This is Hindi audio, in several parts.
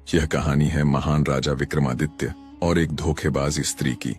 यह कहानी है महान राजा विक्रमादित्य और एक धोखेबाज स्त्री की।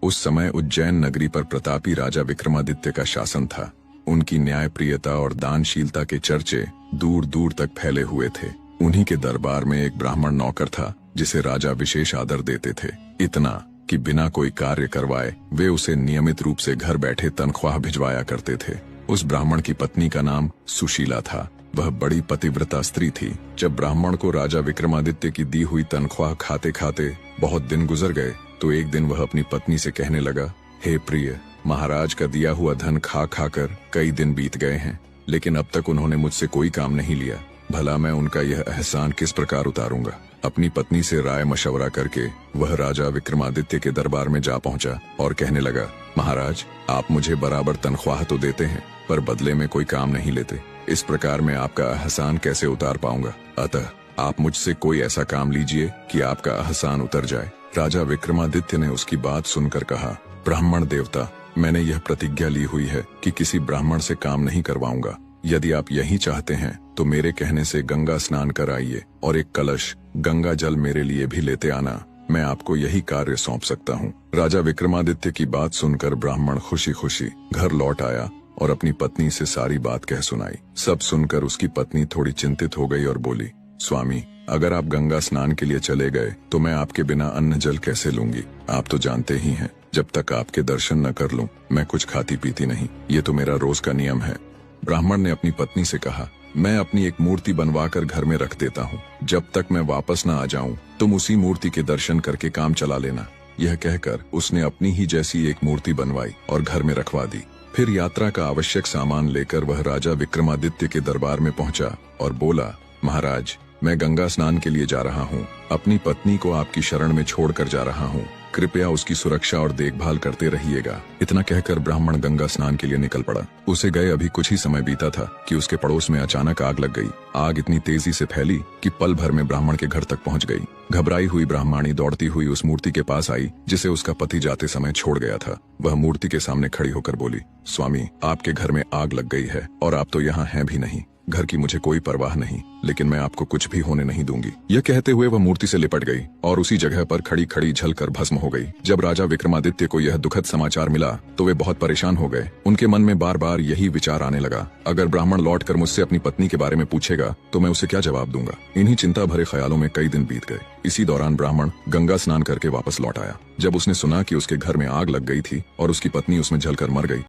उस समय उज्जैन नगरी पर प्रतापी राजा विक्रमादित्य का शासन था। उनकी न्यायप्रियता और दानशीलता के चर्चे दूर दूर तक फैले हुए थे। उन्हीं के दरबार में एक ब्राह्मण नौकर था जिसे राजा विशेष आदर देते थे, इतना कि बिना कोई कार्य करवाए वे उसे नियमित रूप से घर बैठे तनख्वाह भिजवाया करते थे। उस ब्राह्मण की पत्नी का नाम सुशीला था। वह बड़ी पतिव्रता स्त्री थी। जब ब्राह्मण को राजा विक्रमादित्य की दी हुई तनख्वाह खाते खाते बहुत दिन गुजर गए तो एक दिन वह अपनी पत्नी से कहने लगा, हे प्रिय, महाराज का दिया हुआ धन खा खाकर कई दिन बीत गए हैं, लेकिन अब तक उन्होंने मुझसे कोई काम नहीं लिया। भला मैं उनका यह एहसान किस प्रकार उतारूंगा। अपनी पत्नी से राय मशवरा करके वह राजा विक्रमादित्य के दरबार में जा पहुंचा और कहने लगा, महाराज, आप मुझे बराबर तनख्वाह तो देते हैं पर बदले में कोई काम नहीं लेते। इस प्रकार मैं आपका एहसान कैसे उतार पाऊंगा। अतः आप मुझसे कोई ऐसा काम लीजिए कि आपका एहसान उतर जाए। राजा विक्रमादित्य ने उसकी बात सुनकर कहा, ब्राह्मण देवता, मैंने यह प्रतिज्ञा ली हुई है कि किसी ब्राह्मण से काम नहीं करवाऊंगा। यदि आप यही चाहते हैं तो मेरे कहने से गंगा स्नान कराइए और एक कलश गंगा जल मेरे लिए भी लेते आना। मैं आपको यही कार्य सौंप सकता हूँ। राजा विक्रमादित्य की बात सुनकर ब्राह्मण खुशी खुशी घर लौट आया और अपनी पत्नी से सारी बात कह सुनाई। सब सुनकर उसकी पत्नी थोड़ी चिंतित हो गई और बोली, स्वामी, अगर आप गंगा स्नान के लिए चले गए तो मैं आपके बिना अन्न जल कैसे लूंगी। आप तो जानते ही हैं, जब तक आपके दर्शन न कर लूं मैं कुछ खाती पीती नहीं। ये तो मेरा रोज का नियम है। ब्राह्मण ने अपनी पत्नी से कहा, मैं अपनी एक मूर्ति बनवाकर घर में रख देता हूँ। जब तक मैं वापस न आ जाऊं तुम उसी मूर्ति के दर्शन करके काम चला लेना। यह कहकर उसने अपनी ही जैसी एक मूर्ति बनवाई और घर में रखवा दी। फिर यात्रा का आवश्यक सामान लेकर वह राजा विक्रमादित्य के दरबार में पहुंचा और बोला, महाराज, मैं गंगा स्नान के लिए जा रहा हूँ। अपनी पत्नी को आपकी शरण में छोड़कर जा रहा हूँ। कृपया उसकी सुरक्षा और देखभाल करते रहिएगा। इतना कहकर ब्राह्मण गंगा स्नान के लिए निकल पड़ा। उसे गए अभी कुछ ही समय बीता था कि उसके पड़ोस में अचानक आग लग गई। आग इतनी तेजी से फैली कि पल भर में ब्राह्मण के घर तक पहुंच गई। घबराई हुई ब्राह्मणी दौड़ती हुई उस मूर्ति के पास आई जिसे उसका पति जाते समय छोड़ गया था। वह मूर्ति के सामने खड़ी होकर बोली, स्वामी, आपके घर में आग लग गई है और आप तो यहाँ हैं भी नहीं। घर की मुझे कोई परवाह नहीं, लेकिन मैं आपको कुछ भी होने नहीं दूंगी। यह कहते हुए वह मूर्ति से लिपट गई और उसी जगह पर खड़ी खड़ी जलकर भस्म हो गई। जब राजा विक्रमादित्य को यह दुखद समाचार मिला तो वे बहुत परेशान हो गए। उनके मन में बार बार यही विचार आने लगा, अगर ब्राह्मण लौटकर मुझसे अपनी पत्नी के बारे में पूछेगा तो मैं उसे क्या जवाब दूंगा। इन्हीं चिंता भरे ख्यालों में कई दिन बीत गए। इसी दौरान ब्राह्मण गंगा स्नान करके वापस लौट आया। जब उसने सुना कि उसके घर में आग लग गई थी और उसकी पत्नी उसमें जलकर मर गई